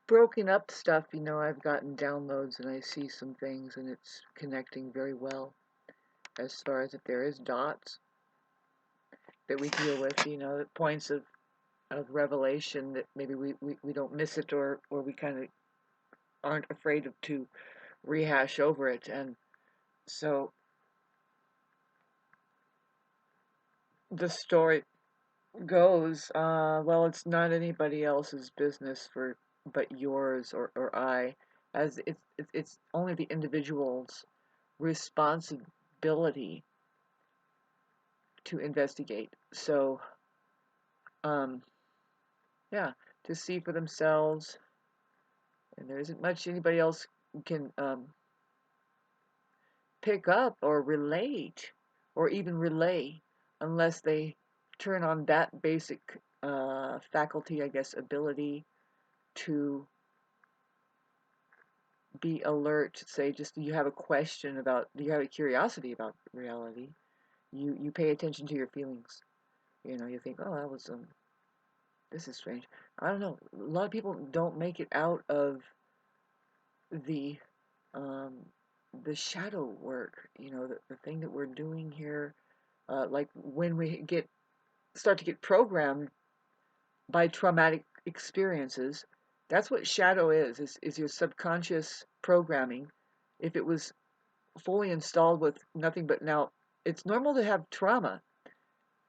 broken up stuff, I've gotten downloads and I see some things and it's connecting very well as far as if there is dots that we deal with, points of revelation that maybe we don't miss it or we kind of aren't afraid to rehash over it. And so the story goes, well, it's not anybody else's business but yours or I, as it's only the individual's responsibility to investigate. So, um, yeah, to see for themselves, and there isn't much anybody else can pick up or relate or even relay unless they turn on that basic faculty, I guess, ability to be alert. Say, just you have a question about, you have a curiosity about reality. You pay attention to your feelings. You think, oh, this is strange. I don't know. A lot of people don't make it out of the um, the shadow work. The thing that we're doing here. Like when we start to get programmed by traumatic experiences, that's what shadow is your subconscious programming. If it was fully installed with nothing but now, it's normal to have trauma.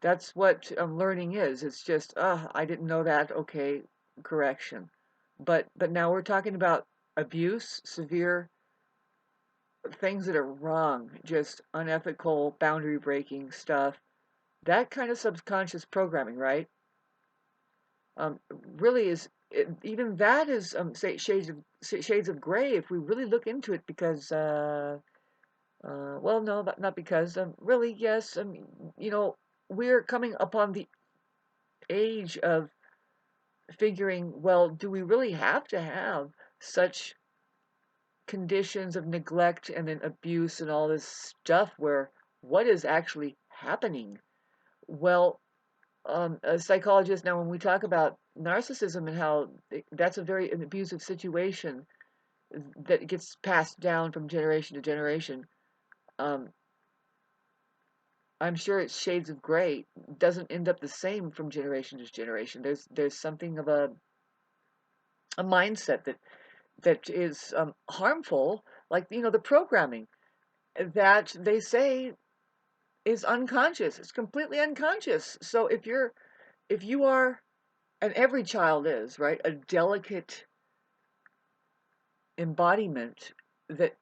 That's what learning is. It's just, I didn't know that. Okay, correction. But now we're talking about abuse, severe things that are wrong, just unethical, boundary breaking stuff. That kind of subconscious programming, right? Really is even that is say shades of gray if we really look into it because well, no, not because really, yes, we're coming upon the age of figuring, well, do we really have to have such conditions of neglect and then abuse and all this stuff where what is actually happening? Well, a psychologist, now when we talk about narcissism and how that's a very an abusive situation that gets passed down from generation to generation, um, I'm sure it's shades of gray. Doesn't end up the same from generation to generation. There's something of a mindset that is harmful, like the programming that they say is unconscious. It's completely unconscious. So if you are, and every child is, right, a delicate embodiment that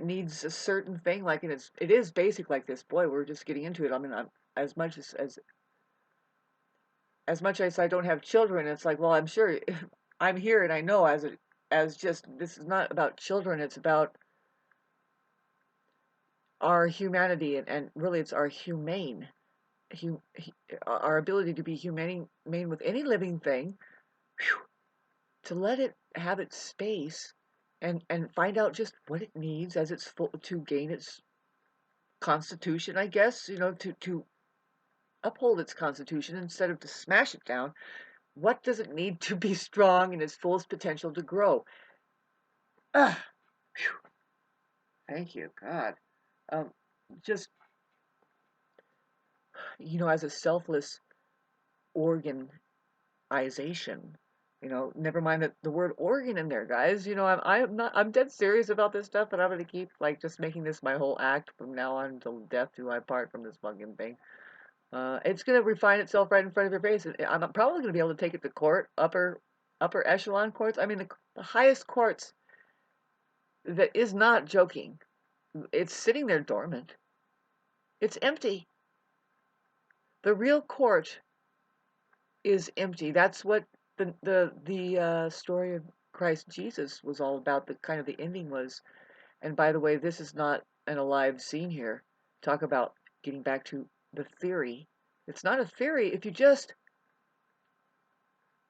needs a certain thing, like, and it is basic like this. Boy, we're just getting into it. I mean, as much as much as I don't have children, it's like, well, I'm sure I'm here and I know as just, this is not about children, it's about our humanity, and really it's our humane hu, our ability to be humane with any living thing, whew, to let it have its space and find out just what it needs as it's full to gain its constitution, I guess, to uphold its constitution instead of to smash it down. What does it need to be strong in its fullest potential to grow? Ah, whew, thank you, God. Um, just, as a selfless organization, never mind the word organ in there, guys. I'm dead serious about this stuff, but I'm gonna keep like just making this my whole act from now on until death do I part from this fucking thing. It's gonna refine itself right in front of your face. I'm probably gonna be able to take it to court, upper echelon courts. I mean, the highest courts that is not joking. It's sitting there dormant. It's empty. The real court is empty. That's what the story of Christ Jesus was all about. The kind of the ending was. And by the way, this is not an alive scene here. Talk about getting back to the theory. It's not a theory if you just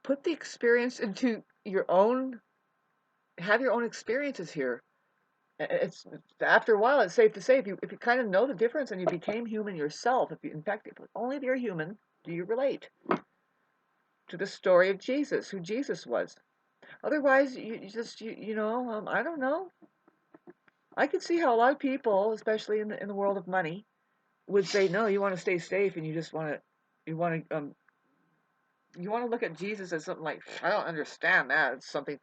put the experience into your own, have your own experiences here. It's after a while, it's safe to say if you kind of know the difference and you became human yourself. In fact, if only if you're human do you relate to the story of Jesus, who Jesus was. Otherwise, you just I don't know. I can see how a lot of people, especially in the world of money, would say no. You want to stay safe, and you just want to you want to you want to look at Jesus as something like I don't understand that. It's something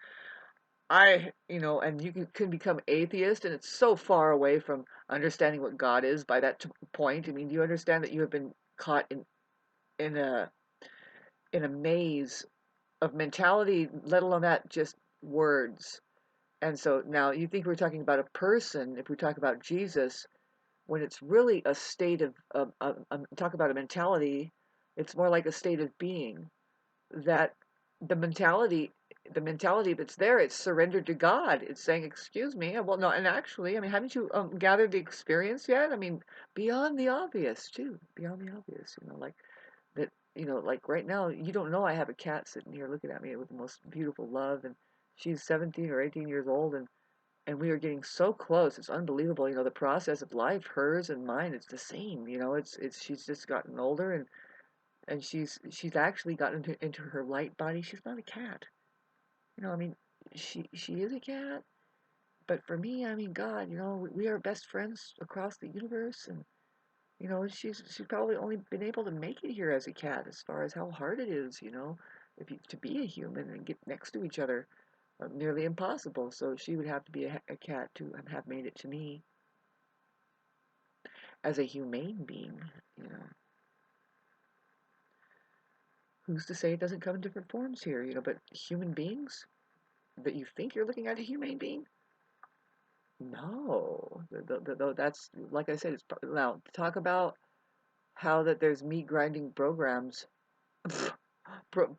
and you can become atheist, and it's so far away from understanding what God is by that point. I mean, do you understand that you have been caught in a in a maze of mentality, let alone that just words? And so now you think we're talking about a person, if we talk about Jesus, when it's really a state talk about a mentality, it's more like a state of being that the mentality the mentality that's there, it's surrendered to God. It's saying, excuse me, well, no, and actually, I mean, haven't you gathered the experience yet? I mean, beyond the obvious too, beyond the obvious, like that, like right now, you don't know I have a cat sitting here looking at me with the most beautiful love, and she's 17 or 18 years old, and we are getting so close. It's unbelievable. The process of life, hers and mine, it's the same. It's she's just gotten older, and she's actually gotten into her light body. She's not a cat. I mean, she is a cat, but for me, I mean, God, we are best friends across the universe, and she's probably only been able to make it here as a cat, as far as how hard it is, if you to be a human and get next to each other, nearly impossible. So she would have to be a cat to have made it to me as a humane being. You know, who's to say it doesn't come in different forms here? But human beings that you think you're looking at a humane being. No, that's like I said. It's now talk about how that there's meat grinding programs,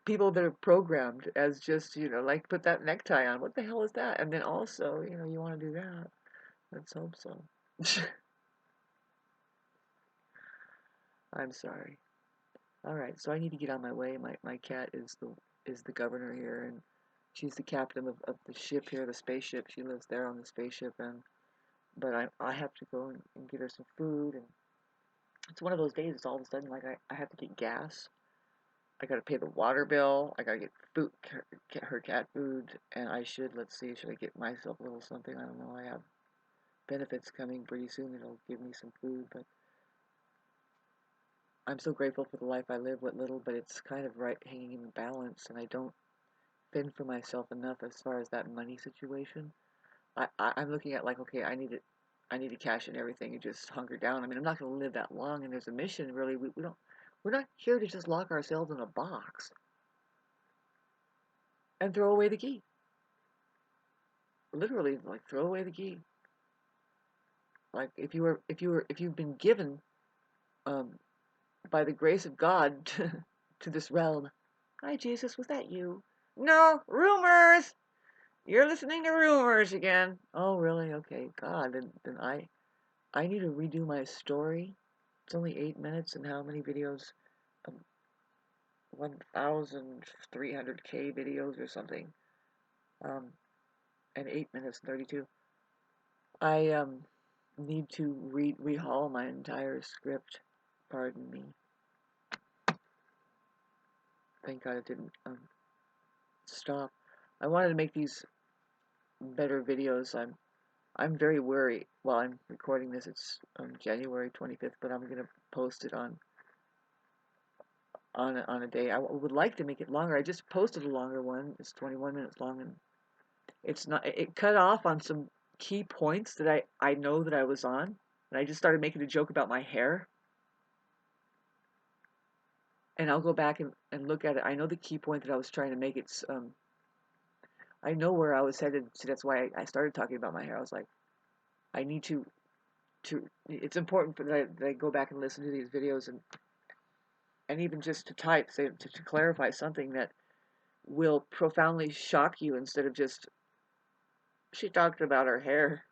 people that are programmed as just like put that necktie on. What the hell is that? And then also you want to do that. Let's hope so. I'm sorry. All right, so I need to get on my way. My cat is the governor here, and she's the captain of the ship here, the spaceship. She lives there on the spaceship, but I have to go and get her some food, and it's one of those days. It's all of a sudden like I have to get gas. I gotta pay the water bill. I gotta get food, get her cat food, and let's see, should I get myself a little something? I don't know. I have benefits coming pretty soon that'll give me some food, but I'm so grateful for the life I live, what little, but it's kind of right hanging in balance, and I don't fend for myself enough as far as that money situation. I'm looking at like, okay, I need to cash in everything and just hunker down. I mean, I'm not going to live that long, and there's a mission. Really, we're not here to just lock ourselves in a box and throw away the key. Literally, like throw away the key. Like if you've been given um, by the grace of God to this realm. Hi, Jesus, was that you? No, rumors. You're listening to rumors again. Oh, really? Okay, God. Then I need to redo my story. It's only 8 minutes, and how many videos? Um, 1,300K videos or something. Um, and 8 minutes 32. I need to rehaul my entire script. Pardon me. Thank God it didn't stop. I wanted to make these better videos. I'm very worried. While I'm recording this, it's January 25th, but I'm gonna post it on a day. I would like to make it longer. I just posted a longer one. It's 21 minutes long, and it's not. It cut off on some key points that I know that I was on, and I just started making a joke about my hair. And I'll go back and look at it. I know the key point that I was trying to make. I know where I was headed, so that's why I started talking about my hair. I was like, I need to. It's important that I go back and listen to these videos, and even just to type, say to clarify something that will profoundly shock you instead of just she talked about her hair.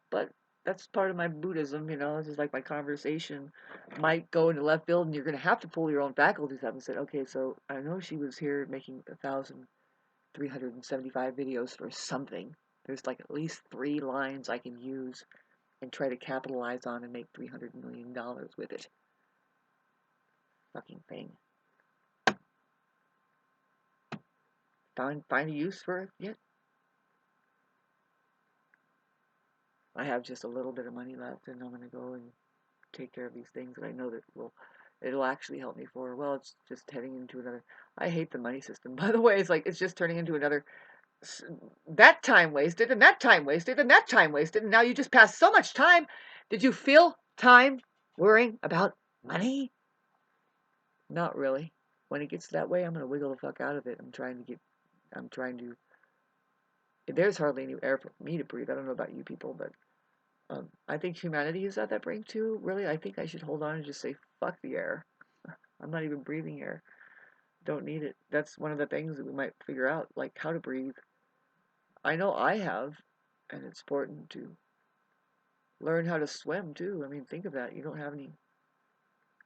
But that's part of my Buddhism. It's just like my conversation might go into left field, and you're going to have to pull your own faculties up and say, okay, so I know she was here making 1,375 videos for something. There's like at least 3 lines I can use and try to capitalize on and make $300 million with it. Fucking thing. find a use for it yet. I have just a little bit of money left, and I'm going to go and take care of these things that I know that it'll actually help me for. Well, it's just heading into another. I hate the money system, by the way. It's like it's just turning into another that time wasted and that time wasted and that time wasted, and now you just passed so much time. Did you feel time worrying about money? Not really. When it gets that way, I'm gonna wiggle the fuck out of it. I'm trying to. There's hardly any air for me to breathe. I don't know about you people, but I think humanity is at that brink too. Really, I think I should hold on and just say fuck the air. I'm not even breathing air. Don't need it. That's one of the things that we might figure out, like how to breathe. I know I have, and it's important to learn how to swim too. I mean, think of that. You don't have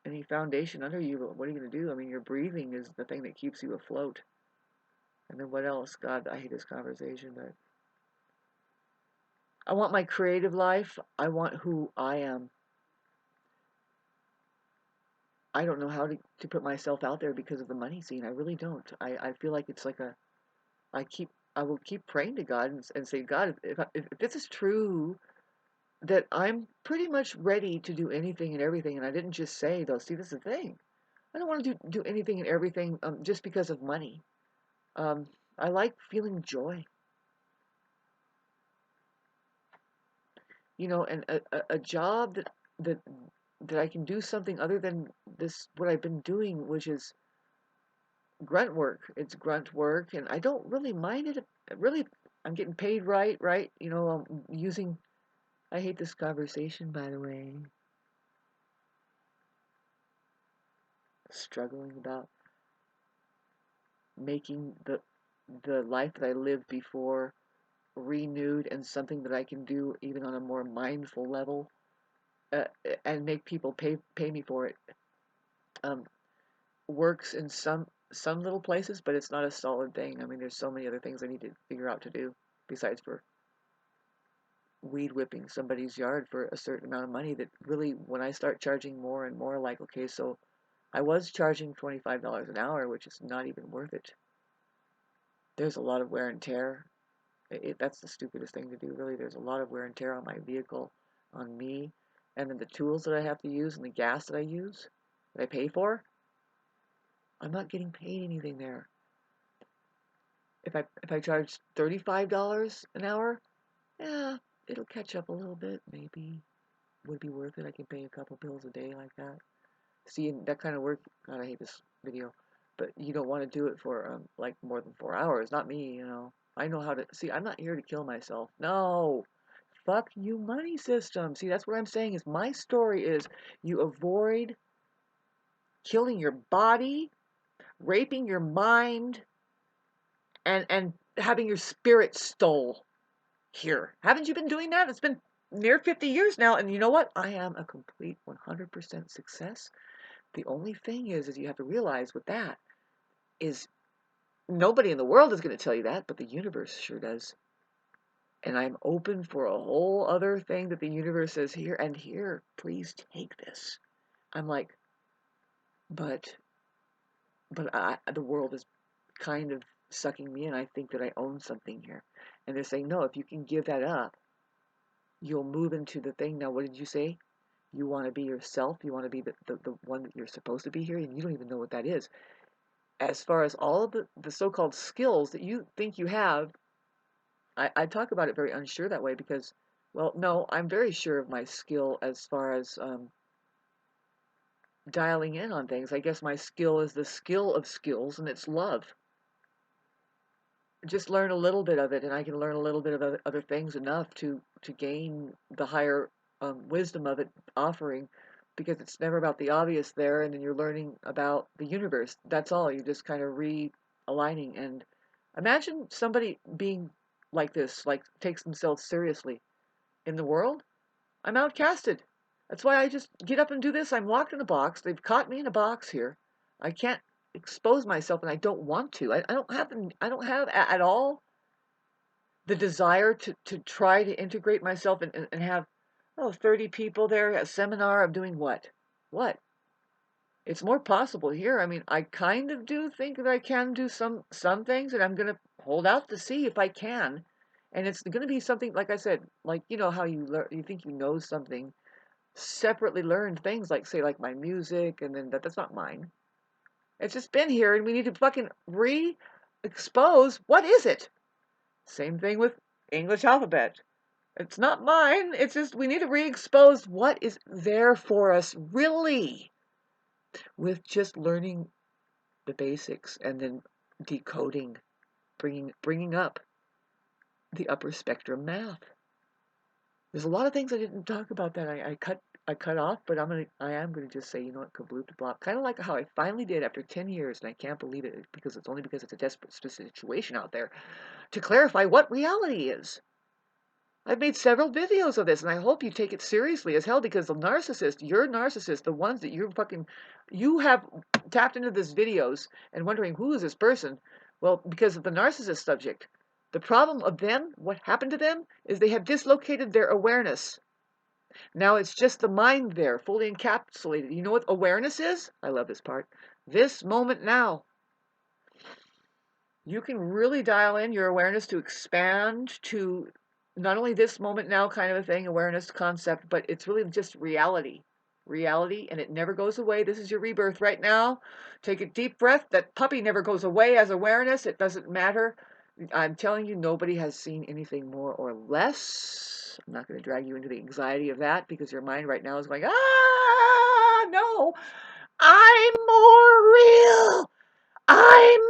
any foundation under you, but what are you going to do? I mean, your breathing is the thing that keeps you afloat. And then what else? God, I hate this conversation, but I want my creative life. I want who I am. I don't know how to put myself out there because of the money scene. I really don't. I feel like it's like I will keep praying to God and say, God, if this is true, that I'm pretty much ready to do anything and everything. And I didn't just say, though, see, this is the thing. I don't want to do anything and everything just because of money. Um, I like feeling joy, and a job that that I can do something other than this what I've been doing, which is grunt work. It's grunt work, and I don't really mind it. Really, I'm getting paid right, right? I'm using. I hate this conversation, by the way. Struggling about making the life that I lived before renewed and something that I can do even on a more mindful level, uh, and make people pay me for it. Um, Works in some little places, but it's not a solid thing. I mean, there's so many other things I need to figure out to do besides for weed whipping somebody's yard for a certain amount of money. That really, when I start charging more and more, like, okay, so I was charging $25 an hour, which is not even worth it. There's a lot of wear and tear. That's the stupidest thing to do, really. There's a lot of wear and tear on my vehicle, on me, and then the tools that I have to use and the gas that I use, that I pay for. I'm not getting paid anything there. If I charge $35 an hour, yeah, it'll catch up a little bit. Maybe would be worth it. I can pay a couple bills a day like that. See, and that kind of work. God, I hate this video, but you don't want to do it for like more than 4 hours. Not me. I know how to. See, I'm not here to kill myself. No, fuck you, money system. See, that's what I'm saying. Is my story is you avoid killing your body, raping your mind, and having your spirit stole here. Haven't you been doing that? It's been near 50 years now, and you know what? I am a complete 100% success. The only thing is you have to realize with that is nobody in the world is going to tell you that, but the universe sure does. And I'm open for a whole other thing that the universe says here and here. Please take this. I'm like, but the world is kind of sucking me in. I think that I own something here, and they're saying no. If you can give that up, you'll move into the thing. Now, what did you say? You want to be yourself. You want to be the one that you're supposed to be here, and you don't even know what that is. As far as all of the so-called skills that you think you have, I talk about it very unsure that way because, well, no, I'm very sure of my skill as far as dialing in on things. I guess my skill is the skill of skills, and it's love. Just learn a little bit of it, and I can learn a little bit of other things enough to gain the higher wisdom of it offering, because it's never about the obvious there, and then you're learning about the universe. That's all. You're just kind of realigning. And imagine somebody being like this, like takes themselves seriously in the world. I'm outcasted. That's why I just get up and do this. I'm locked in a box. They've caught me in a box here. I can't expose myself, and I don't want to. I don't have at all the desire to try to integrate myself and have 30 people there, a seminar of doing what? What? It's more possible here. I mean, I kind of do think that I can do some things, and I'm gonna hold out to see if I can. And it's gonna be something like I said, like you know how you learn, you think you know something, separately learned things like say like my music, and then that's not mine. It's just been here, and we need to fucking re-expose what is it. Same thing with English alphabet. It's not mine. It's just we need to re-expose what is there for us really with just learning the basics and then decoding, bringing up the upper spectrum math. There's a lot of things I didn't talk about that I cut off, but I am gonna just say, you know what, kabloop blop. Kind of like how I finally did after 10 years, and I can't believe it because it's a desperate situation out there to clarify what reality is. I've made several videos of this, and I hope you take it seriously as hell because the narcissist, your narcissist, the ones that you have tapped into these videos and wondering who is this person? Well, because of the narcissist subject. The problem of them, what happened to them, is they have dislocated their awareness. Now it's just the mind there, fully encapsulated. You know what awareness is? I love this part. This moment now. You can really dial in your awareness to expand to not only this moment now kind of a thing, awareness concept, but it's really just reality. Reality, and it never goes away. This is your rebirth right now. Take a deep breath. That puppy never goes away as awareness. It doesn't matter. I'm telling you, nobody has seen anything more or less. I'm not going to drag you into the anxiety of that because your mind right now is going, no, I'm more real. I'm